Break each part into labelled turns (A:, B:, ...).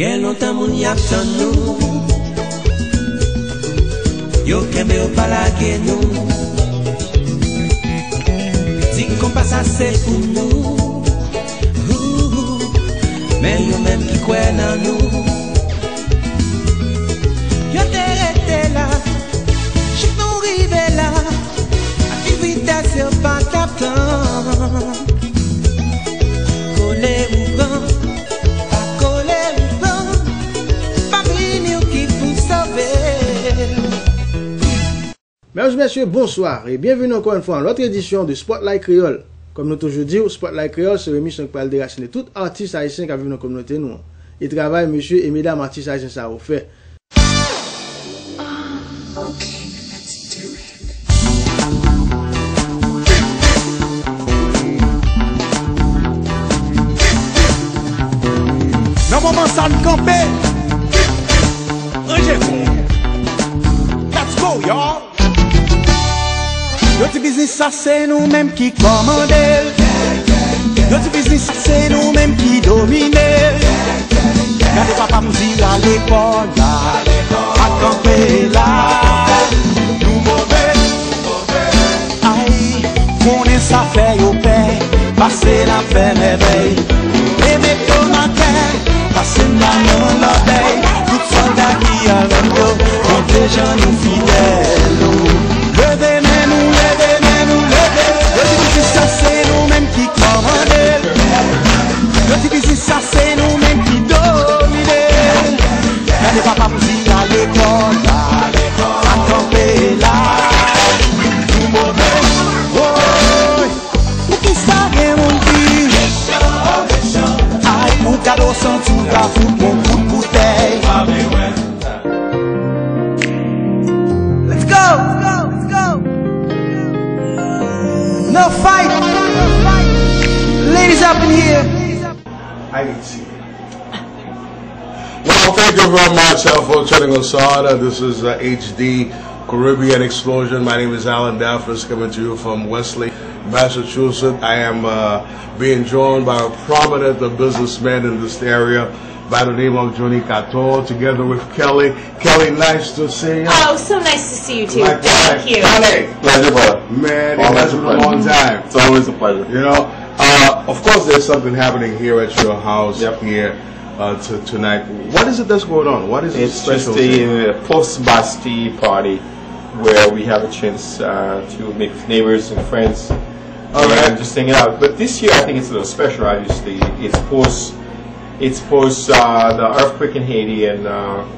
A: Quel longtemps moun y attend nous. Yo kembe yo palage nous. Si qu'on passe assez pour nous. Mais yo même qui croit dans nous. Yo t'arrêté là. Chute nous rive là. À quelle vitesse yo pas t'attend. Coller ou prendre.
B: Mesdames et messieurs, bonsoir et bienvenue encore une fois dans l'autre édition de Spotlight Creole. Comme nous toujours dit, Spotlight Creole, c'est une émission qui parle de racines de tout artiste haïtien qui vivent dans la communauté nous. Et travail, monsieur et mesdames artistes haïtiens, ça vous fait.
C: Dans le moment ça nous campe, let's go, y'all. Notre business, ça c'est nous-mêmes qui commandent. Notre business, ça c'est nous-mêmes qui dominent. Regardez papa nous dire à l'école là, à camper là. Nous mauvais, aïe, on est ça fait au paix, passer la paix merveille. Et mettre au matin, passer dans l'oreille. Tout soldat qui a le dos, on les gens nous fidèles. Levez nous, levez nous, levez. Le difficile ça c'est nous-mêmes qui commandent. Le difficile ça c'est nous-mêmes qui dominent. Regardez papa vous dire à l'école là, à camper là. Nous mauvais, oh, pour qui ça est mon vie. Aïe, mon cadeau sans tout la fout, mon coup de bouteille. Let's go. No fight. Ladies up in here.
D: HAITI. Well, thank you very much for tuning us on. This is HD Caribbean Explosion. My name is HALLAN DAPHNIS, coming to you from Wesley, Massachusetts. I am being joined by a prominent businessman in this area by the name of Johnny Cato, together with Kelly. Kelly, nice to see you.
E: Oh, so nice to see you too.
D: Like
E: Thank you.
D: Kelly.
F: Pleasure, brother.
D: Man, it has been a long time.
F: It's always a pleasure.
D: You know, of course there's something happening here at your house here tonight. What is it that's going on? What is
F: it's
D: special?
F: It's a post-Bastille party where we have a chance to make neighbors and friends and just hang out. But this year I think it's a little special, obviously. It's post the earthquake in Haiti, and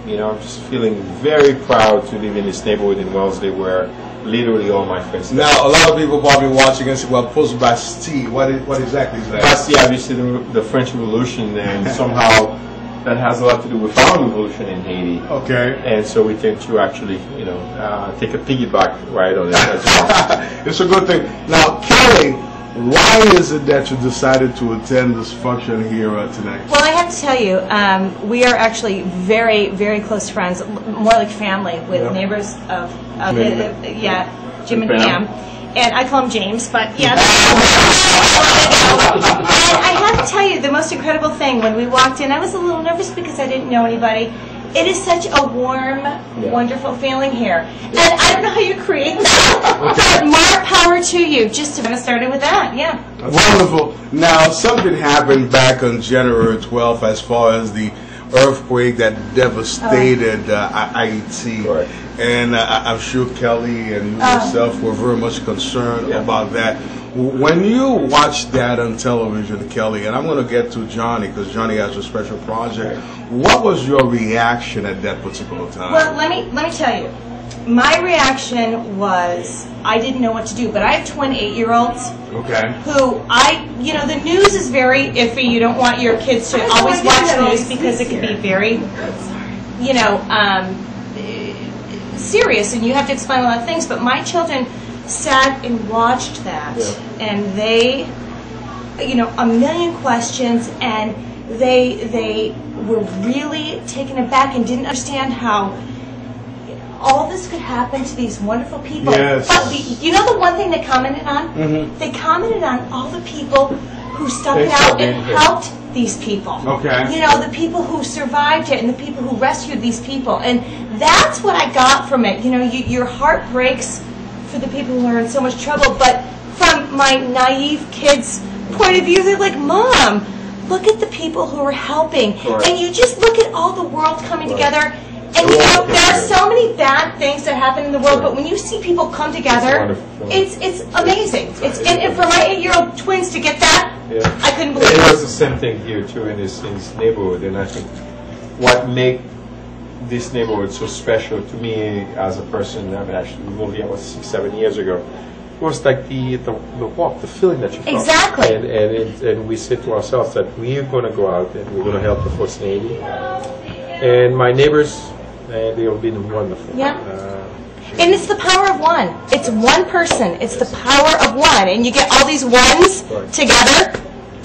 F: you know, I'm just feeling very proud to live in this neighborhood in Wellesley where literally all my friends.
D: Now, a lot of people probably watching and say, "Well, post Bastille, what exactly is that?"
F: Bastille, obviously, the French Revolution, and somehow that has a lot to do with our revolution in Haiti.
D: Okay.
F: And so we tend to actually, you know, take a piggyback ride on it as well.
D: It's a good thing. Now, Kelly, why is it that you decided to attend this function here tonight?
E: Well, I have to tell you, we are actually very, very close friends, more like family, with neighbors of Jim and Pam. And I call him James, but yeah. And I have to tell you, the most incredible thing, when we walked in, I was a little nervous because I didn't know anybody. It is such a warm, wonderful feeling here. And I don't know how you create that, but more power to you. Just to get started with that,
D: Wonderful. Now, something happened back on January 12th as far as the earthquake that devastated Haiti.
F: Right.
D: And I'm sure Kelly and you yourself were very much concerned about that. When you watched that on television, Kelly, and I'm going to get to Johnny because Johnny has a special project, what was your reaction at that particular time?
E: Well, let me tell you. My reaction was I didn't know what to do, but I have twin 8-year-olds who you know, the news is very iffy. You don't want your kids to always watch news because it can be very, you know, serious, and you have to explain a lot of things. But my children sat and watched that, and they, you know, a million questions, and they were really taken aback and didn't understand how all this could happen to these wonderful people.
D: Yes.
E: But you know the one thing they commented on? They commented on all the people who stuck out and helped these people.
D: Okay.
E: You know, the people who survived it and the people who rescued these people. And that's what I got from it. You know, your heart breaks for the people who are in so much trouble, but from my naive kids' point of view, they're like, Mom, look at the people who are helping.
F: Right.
E: And you just look at all the world coming together. And you know, there are so many bad things that happen in the world, but when you see people come together, it's amazing. And for my 8-year-old twins to get that, I couldn't believe it.
F: It was the same thing here too in this neighborhood, and I think what make this neighborhood so special to me as a person, I mean, actually we moved here about 6-7 years ago, was like the walk, the feeling that you felt.
E: Exactly.
F: And we said to ourselves that we're going to go out and we're going to help the folks in Haiti. And my neighbors, they have been wonderful.
E: Yeah. And it's the power of one. It's one person. It's the power of one. And you get all these ones together,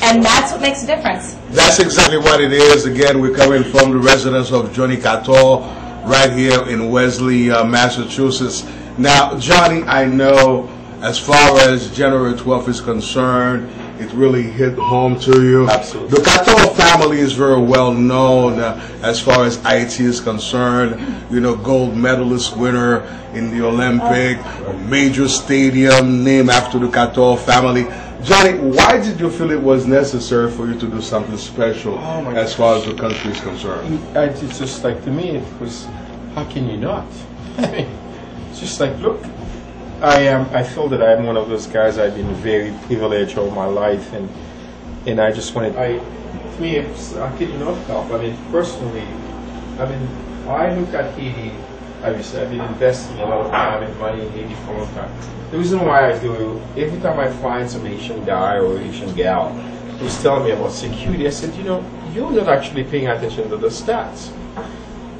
E: and that's what makes a difference.
D: That's exactly what it is. Again, we're coming from the residence of Johnny Cattell right here in Wesley, Massachusetts. Now, Johnny, I know as far as January 12th is concerned, it really hit home to you.
F: Absolutely.
D: The Cattell family is very well known as far as Haiti is concerned. You know, gold medalist winner in the Olympic, a major stadium named after the Cattell family. Johnny, why did you feel it was necessary for you to do something special as far as the country is concerned?
F: It's just like, to me, it was, how can you not? I mean, it's just like, look, I feel that I'm one of those guys. I've been very privileged all my life, and I just wanted. To me, I cannot help. I mean, personally, I mean, I look at Haiti. Obviously, I've been investing a lot of time and money in Haiti for a long time. The reason why I do, every time I find some Asian guy or Asian gal who's telling me about security, I said, you know, you're not actually paying attention to the stats.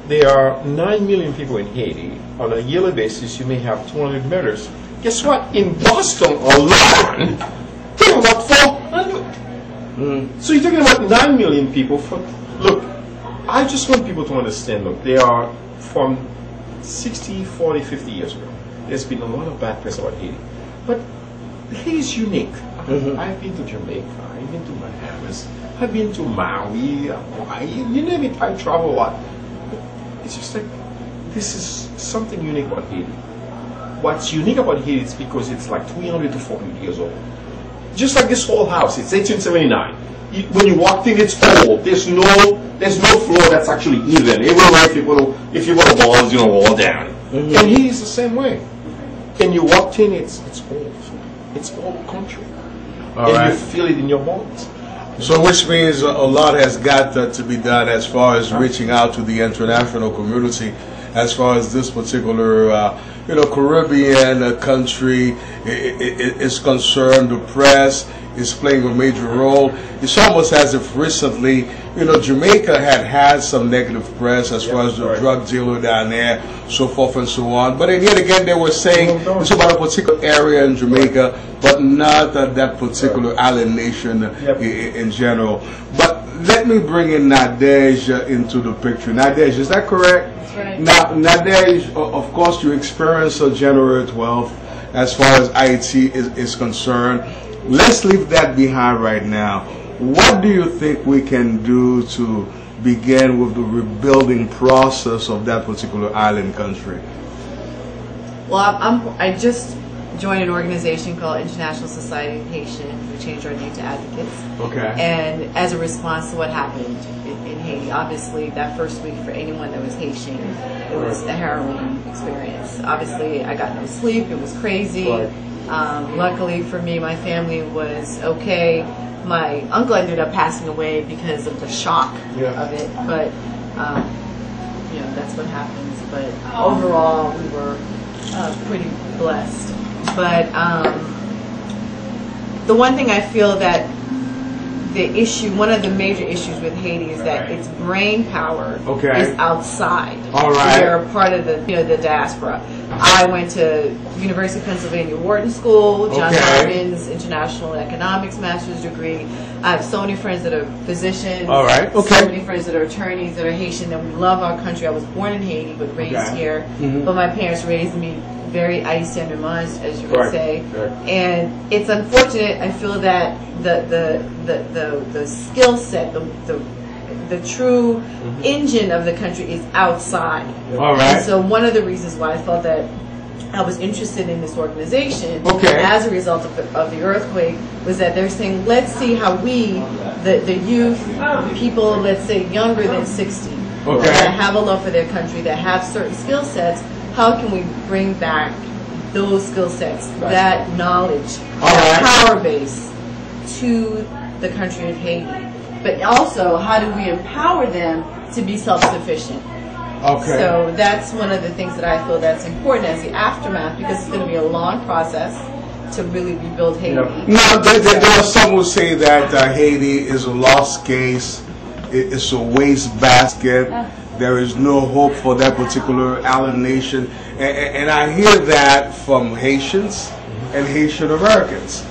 F: There are 9 million people in Haiti. On a yearly basis, you may have 200 murders. Guess what? In Boston alone, there are about 400. So you're talking about 9 million people. Look, I just want people to understand, look, they are from 60, 40, 50 years ago. There's been a lot of bad press about Haiti. But Haiti's unique. I've been to Jamaica, I've been to Bahamas, I've been to Maui, Hawaii, you name it, I travel a lot. It's just like, this is something unique about Haiti. What's unique about Haiti is because it's like 300 to 400 years old. Just like this whole house, it's 1879. When you walked in, it's old. There's no floor that's actually even. Everywhere, if you put walls, you know, wall down. And Haiti is the same way. And you walked in, it's old. It's old country. You feel it in your bones.
D: So which means a lot has got to be done as far as reaching out to the international community as far as this particular Caribbean country is concerned. The press is playing a major role. It's almost as if recently, Jamaica had some negative press as far as the drug dealer down there, so forth and so on. But then yet again, they were saying it's about a particular area in Jamaica, but not that particular island nation in general. But let me bring in Nadej into the picture. Nadej, is that correct?
G: That's right.
D: Now, Nadej, of course, you experienced January 12th as far as Haiti is concerned. Let's leave that behind right now. What do you think we can do to begin with the rebuilding process of that particular island country?
G: Well, I just joined an organization called International Society of Haitian. We changed our name to Advocates.
D: Okay.
G: And as a response to what happened in Haiti, obviously that first week for anyone that was Haitian, it was a harrowing experience. Obviously, I got no sleep. It was crazy. Luckily for me, my family was okay. My uncle ended up passing away because of the shock of it, but that's what happens. But overall, we were pretty blessed. But the one thing I feel that one of the major issues with Haiti is that its brain power is outside.
D: All right.
G: They're part of the diaspora. I went to University of Pennsylvania Wharton School, Johns Hopkins International Economics Master's degree. I have so many friends that are physicians.
D: All right. Okay.
G: So many friends that are attorneys that are Haitian, and we love our country. I was born in Haiti but raised here. But my parents raised me very haïtien as you would say. And it's unfortunate. I feel that the skill set, the true engine of the country is outside.
F: All right.
G: And so one of the reasons why I felt that I was interested in this organization as a result of the earthquake was that they're saying, let's see how we, the youth, people, let's say younger than 60, that have a love for their country, that have certain skill sets, how can we bring back those skill sets, that knowledge, that power base to the country of Haiti? But also, how do we empower them to be self-sufficient?
D: Okay.
G: So that's one of the things that I feel that's important as the aftermath, because it's going to be a long process to really rebuild Haiti.
D: Now, there are some who say that Haiti is a lost case, it's a waste basket, there is no hope for that particular island nation, and I hear that from Haitians and Haitian Americans.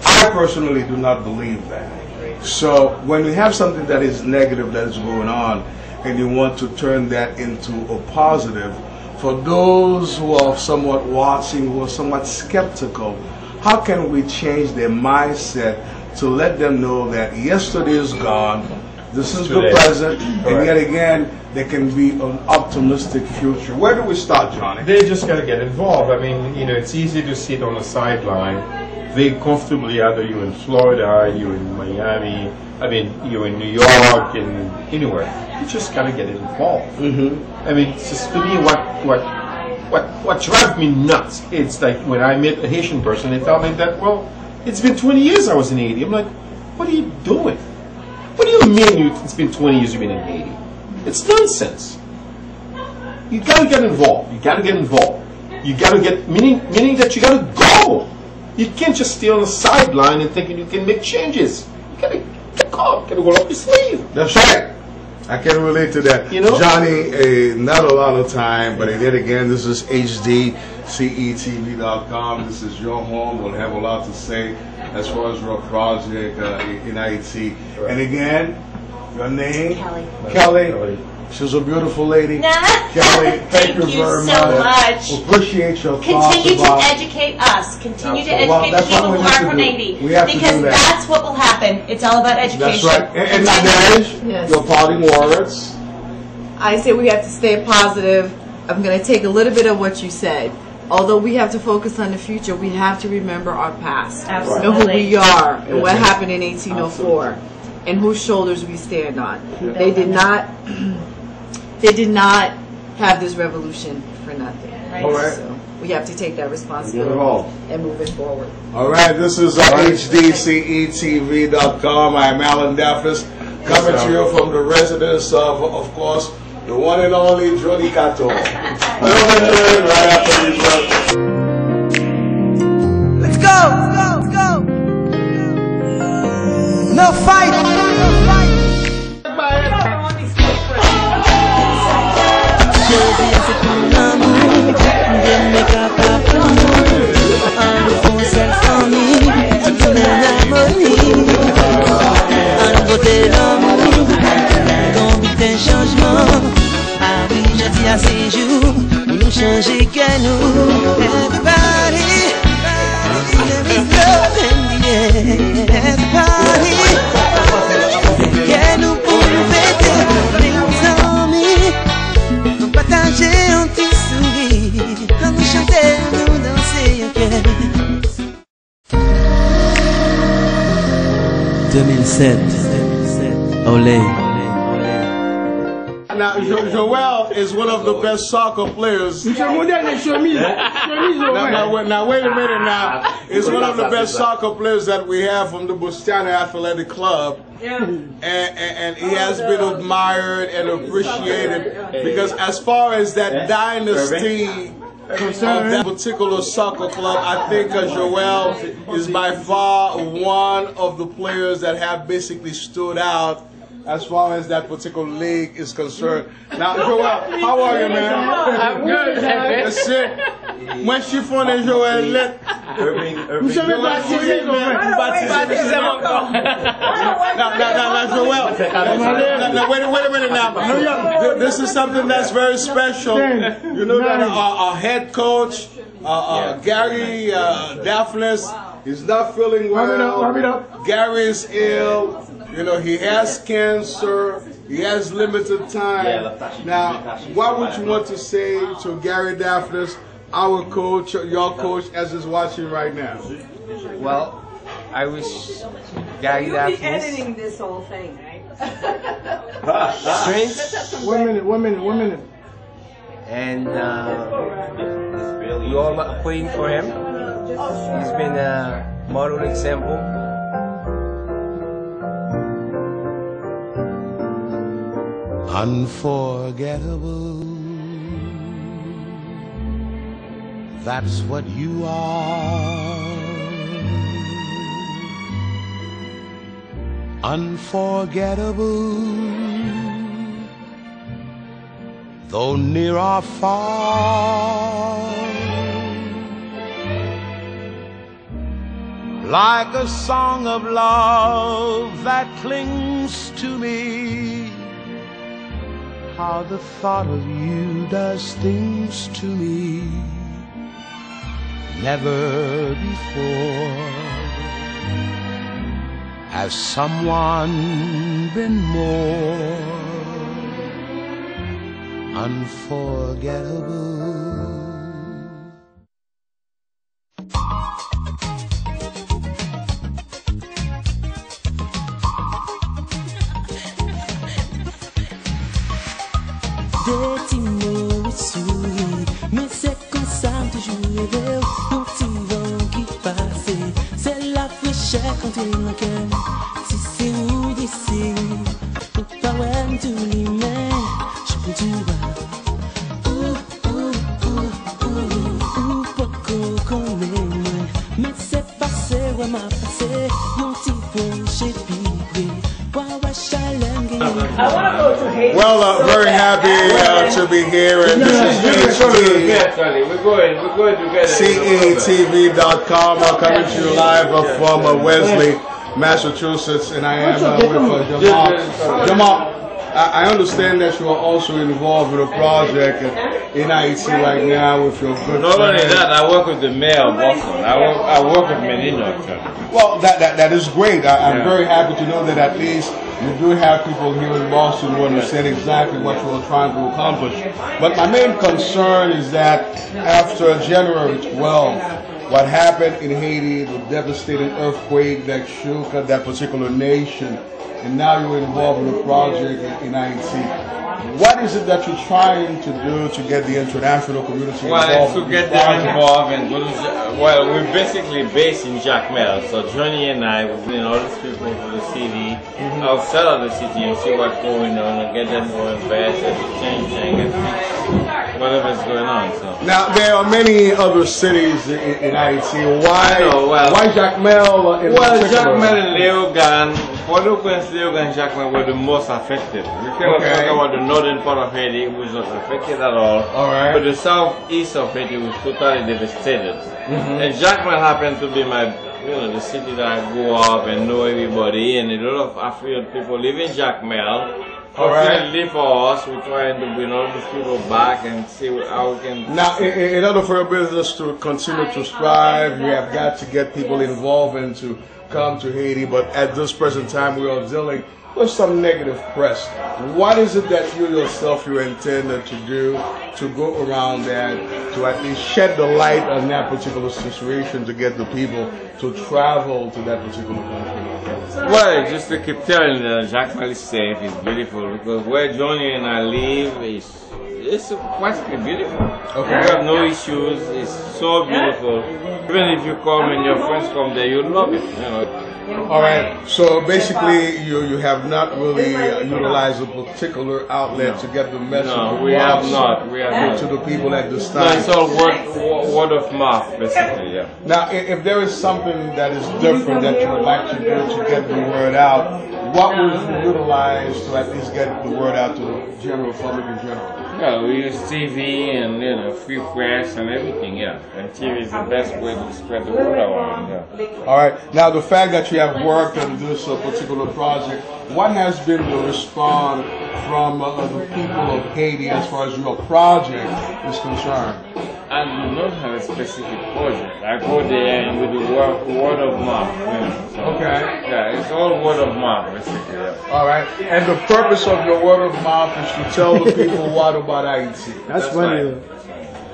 D: I personally do not believe that. So when we have something that is negative that is going on, and you want to turn that into a positive, for those who are somewhat watching, who are somewhat skeptical, how can we change their mindset to let them know that yesterday is gone, this is the present, and yet again, there can be an optimistic future? Where do we start, Johnny?
F: They just got to get involved. I mean, you know, it's easy to sit on the sideline very comfortably, either you're in Florida, you're in Miami, I mean, you're in New York, and anywhere. You just got to get involved. I mean, it's just, to me, what drives me nuts, it's like when I met a Haitian person, they tell me that, well, it's been 20 years I was in Haiti. I'm like, what are you doing? What do you mean it's been 20 years you've been in Haiti? It's nonsense. You got to get involved. You got to get involved. You got to get, meaning that you got to go. You can't just stay on the sideline and thinking you can make changes. You got to get caught. You got to roll up your sleeve.
D: That's right. I can relate to that.
F: You know?
D: Johnny, not a lot of time, but yet again, this is HDCETV.com. This is your home. We'll have a lot to say as far as your project in Haiti. And again, your name? Kelly. She's a beautiful lady. Kelly, thank you very much. We appreciate your thoughts.
E: Continue to educate us. Continue to educate the people who are from Haiti. Because that's what will happen. It's all about education.
D: That's right. And Nadej, your parting words?
G: I say we have to stay positive. I'm going to take a little bit of what you said. Although we have to focus on the future, we have to remember our past.
E: Absolutely.
G: Know who we are and what happened in 1804 and whose shoulders we stand on. They did not have this revolution for nothing.
E: Right.
D: All right.
G: So we have to take that responsibility and move it forward.
D: All right, this is HDCETV.com. I'm Alan DAPHNIS, coming to you from the residence of course, the one and only Jody Kato. Right after these words.
A: Let's go. No fight.
H: Ces jours pour nous changer qu'à nous. Everybody, there is love in the air. Everybody, qu'à nous pour nous fêter les amis, pour partager un petit sourire, quand nous chanter, nous danser, ok. 2007, olé.
D: Now, Joel is one of the best soccer players. Now, wait a minute now. He's one of the best soccer players that we have from the Bustana Athletic Club. And he has been admired and appreciated because as far as that dynasty of that particular soccer club, I think Joel is by far one of the players that have basically stood out as far as that particular league is concerned. Now, Joel, how are you, man?
F: I'm good.
D: That's it. When she phone Joel, let
F: Irving.
D: Now, Joel. Now, wait a minute now. This is something that's very special. You know that our head coach Gary DAPHNIS is not feeling well.
B: Warm it up.
D: Gary is ill. You know, he has cancer. He has limited time. Now, what would you want to say to Gary DAPHNIS, our coach, your coach, as is watching right now?
I: Well, I wish Gary DAPHNIS
J: editing this whole thing, right?
I: strength.
B: 1 minute.
I: And we all are praying for him. He's been a model example.
C: Unforgettable, that's what you are. Unforgettable, though near or far, like a song of love that clings to me. How the thought of you does things to me never before has someone been more unforgettable.
H: Des mots sourire, mais c'est comme ça toujours rêvé. Un petit vent qui passe, c'est la fraîcheur quand il manque. Si c'est où d'ici, ou pas ouais tout l'humain, je peux tu vois. Pourquoi qu'on m'aime, mais c'est passé, ouais m'a passé. Un petit point j'ai piqué, ouais chaleur.
D: Well, very happy to be here, and this is CATV.com. I'm coming to you live from Wesley, Massachusetts, and I am with Jamal. I understand that you are also involved with a project in Haiti right now with your good
K: Not
D: friend.
K: only that, I work with the mayor of Boston. I work with Menino.
D: Well, that is great. I'm very happy to know that at least you do have people here in Boston who understand exactly what you are trying to accomplish. But my main concern is that after January 12th, what happened in Haiti, the devastating earthquake that shook that particular nation, and now you're involved in a project in Haiti. What is it that you're trying to do to get the international community involved?
K: Well, to get them involved and well, we're basically based in Jacmel. So Johnny and I, we bring all these people to the city, outside of the city, and see what's going on, and get them to invest and to change and fix whatever's going on. So
D: now there are many other cities in Haiti. Why Jacmel in particular?
K: Jacmel and Leogane, Port-au-Prince, Leogane, and Jacmel were the most affected. We cannot talk about the northern part of Haiti, which was not affected at all. But the southeast of Haiti was totally devastated. And Jacmel happened to be my, the city that I grew up and know everybody, and a lot of African people live in Jacmel. Fortunately for us, we're trying to bring all these people back and see how we can.
D: Now, in order for your business to continue to strive, you have got to get people involved and to come to Haiti. But at this present time, we are dealing with some negative press. What is it that you yourself you intended to do to go around that, to at least shed the light on that particular situation, to get the people to travel to that particular country?
K: Well, just to keep telling them Jacmel is safe, it's beautiful, because where Johnny and I live it's quite beautiful. We have no issues, it's so beautiful. Even if you come and your friends come there, you love it.
D: Alright, so basically you have not really utilized a particular outlet to get the message
K: no, we have not.
D: To the people at this time.
K: No, it's all word of mouth, basically, yeah.
D: Now, if there is something that is different that you would like to do to get the word out, what would you utilize to at least get the word out to the general public in general?
K: Yeah, we use TV and free press and everything, yeah. And TV is the best way to spread the word around, yeah.
D: Alright, now the fact that you have worked on this particular project, what has been the response from the people of Haiti as far as your project is concerned?
K: I do not have a specific project. I go there and with the word of mouth. So,
D: Okay.
K: Yeah, it's all word of mouth, basically. Yeah.
D: All right. And the purpose of your word of mouth is to tell the people what about Haiti.
B: That's funny.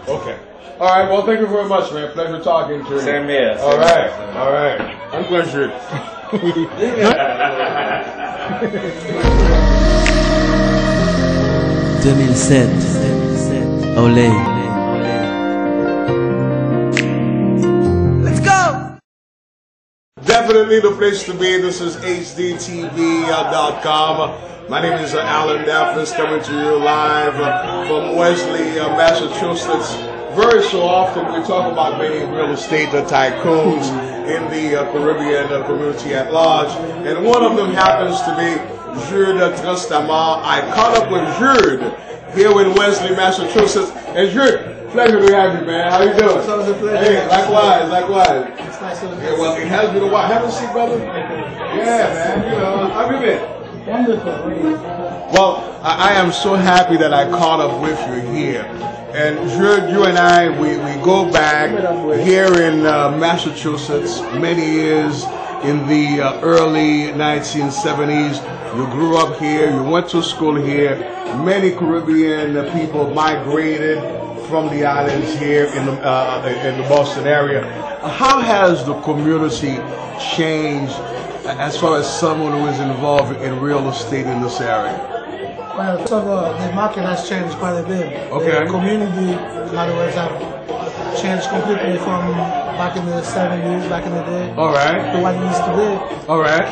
D: Okay. All right. Well, thank you very much, man. Pleasure talking to you.
K: Same here.
D: All right. All right. Un pleasure.
H: 2007. Olé. Let's go!
D: Definitely the place to be. This is HDTV.com. My name is Alan DAPHNIS, coming to you live from Wesley, Massachusetts. Very so often we talk about many real estate tycoons in the Caribbean community at large. And one of them happens to be Jude Trustama. I caught up with Jude here in Wesley, Massachusetts. And Jude, pleasure to have you, man. How you doing?
L: It's always a pleasure.
D: Hey, likewise.
L: It's nice to meet
D: Yeah, well, it has been a while. Have a seat, brother. Yeah, man. You know, how you been?
L: Wonderful.
D: Well, I am so happy that I caught up with you here. And Jude, you and I, we go back here in Massachusetts many years in the early 1970s. You grew up here, you went to school here. Many Caribbean people migrated from the islands here in the Boston area. How has the community changed as far as someone who is involved in real estate in this area?
L: Well, first of all, the market has changed quite a bit.
D: Okay.
L: The community, in other words, have changed completely from back in the 70s, back in the day,
D: All right.
L: to what it is today.
D: All right.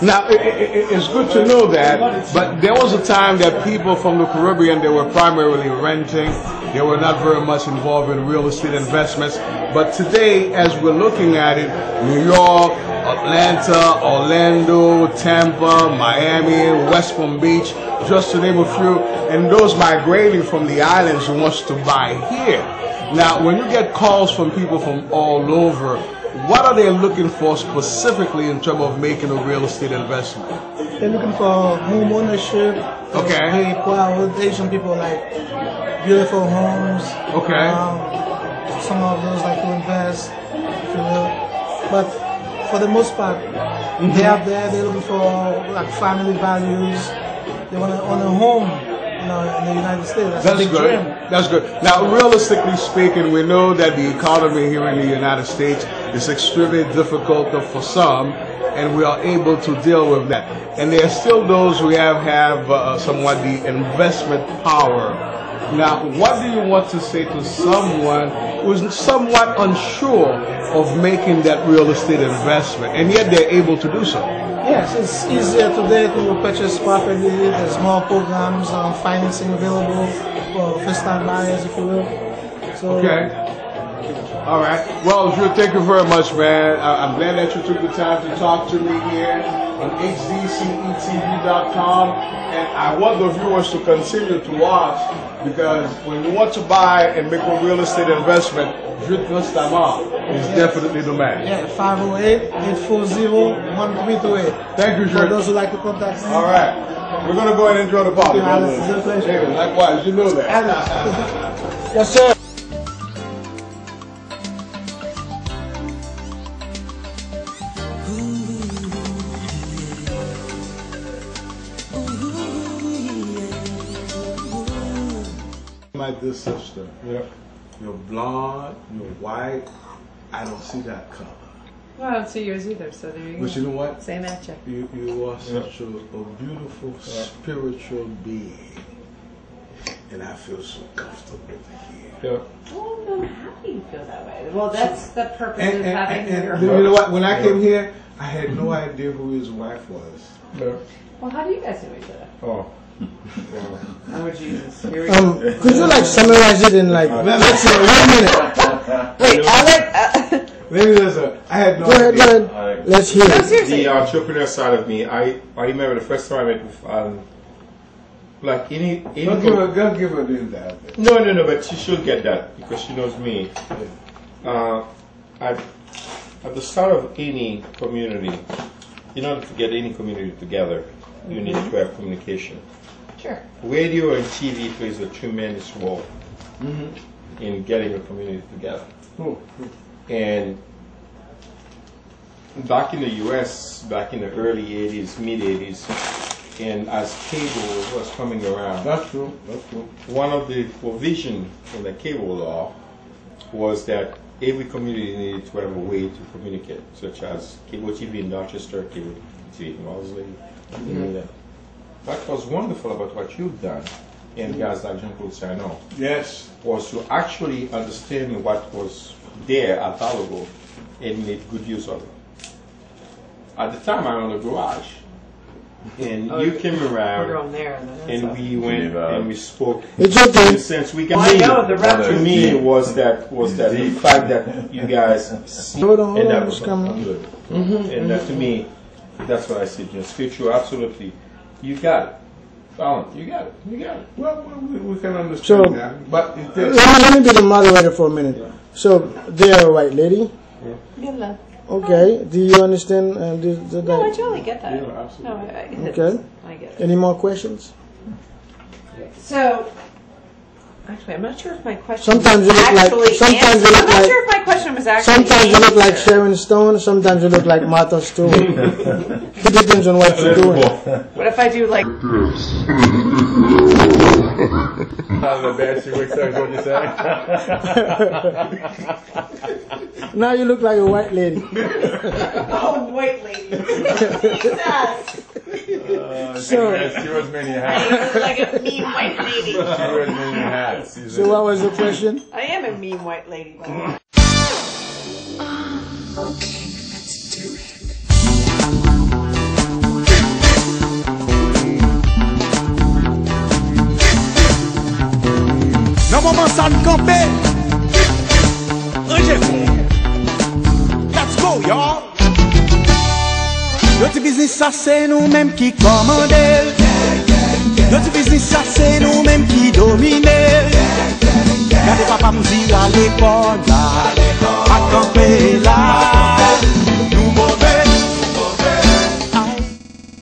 D: Now, it's good to know that, but there was a time that people from the Caribbean, they were primarily renting. They were not very much involved in real estate investments. But today, as we're looking at it, New York, Atlanta, Orlando, Tampa, Miami, West Palm Beach, just to name a few, and those migrating from the islands who wants to buy here. Now, when you get calls from people from all over, what are they looking for specifically in terms of making a real estate investment?
L: They're looking for home ownership.
D: Okay.
L: Very poor Asian people like beautiful homes.
D: Okay.
L: Some of those like to invest, if you will. But for the most part, they're out there, they're looking for like family values. They want to own a home, you know, in the United States. That's a big
D: good.
L: dream.
D: That's good. Now, realistically speaking, we know that the economy here in the United States is extremely difficult for some, and we are able to deal with that. And there are still those who have somewhat the investment power. Now, what do you want to say to someone who is somewhat unsure of making that real estate investment, and yet they're able to do so?
L: Yes, it's easier today to purchase property. There's more programs on financing available for first-time buyers, if you will. So,
D: okay. All right. Well, Drew, thank you very much, man. I'm glad that you took the time to talk to me here on HDCETV.com. And I want the viewers to continue to watch, because when you want to buy and make a real estate investment, Drew Trustama is definitely the man.
L: Yeah, 508-840-1328.
D: Thank you, Drew.
L: For those who like to contact me.
D: All right. We're going to go ahead and enjoy the party.
L: It's a pleasure.
D: Yeah, likewise, you know that.
L: Yes, sir.
D: My dear sister, you're blonde, you're white. I don't see that color.
G: Well, I don't see yours either, so there you go.
D: But you know what?
G: Same matchup.
D: You are such a beautiful spiritual being, and I feel so comfortable here.
G: Oh, I'm happy you feel that way. Well, that's the purpose of having your
D: you know what? When I came here, I had no idea who his wife was.
G: Well, how do you guys know each other?
D: Oh.
G: Oh, Jesus. Here we go.
B: Could you like summarize it in like, let's say 1 minute?
G: Wait, Alec.
D: Maybe there's a. I had no
B: Go
D: idea.
B: ahead. Let's hear
G: No,
B: it.
G: seriously.
F: The entrepreneur side of me, I remember the first time I met with like any
D: Don't give her this that.
F: No, but she should get that because she knows me. At the start of any community, in order to get any community together, you need to have communication.
G: Sure.
F: Radio and TV plays a tremendous role. in getting a community together. And back in the US, back in the early 80s, mid 80s, and as cable was coming around,
B: that's true.
F: One of the provisions in the cable law was that every community needed to have a way to communicate, such as cable TV in Dorchester, cable TV in Wellesley. That was wonderful about what you've done, and guys like Jean-Claude Sarno.
D: Yes.
F: Was to actually understand what was there available and make good use of it. At the time, I owned a garage, and you came around, and we went and we spoke.
B: It's okay.
F: In a sense, we got to me was that the fact that you guys see,
B: hold on,
F: and that was
B: good.
F: And that to me, that's what I said. Just future, absolutely, you got it. Alan, you got it.
D: Well, we can understand that. But
B: let me be the moderator for a minute. Yeah. So, they're a white lady?
G: Yeah.
B: Okay. Do you understand?
G: No, I totally get that.
D: Yeah, absolutely.
B: No, okay.
G: I get it.
B: Any more questions?
G: So, actually, I'm not sure if my question
B: sometimes
G: was
B: I'm not sure
G: if my question was actually
B: sometimes you look like Sharon Stone, sometimes you look like Martha Stewart. It depends on what you're doing.
G: What if I do like
B: now you look like a white lady.
G: Oh, white lady.
K: She was many hats.
G: Like a mean white lady.
K: She was many hats.
B: So what was the question?
G: I am a mean white lady.
C: Nan moment sa n'kampe, Ranger fond. Let's go, y'all. Yo ti business sa se nou menm ki komande. Yo ti business sa se nou menm ki domine. Gade papa mzi à l'école là.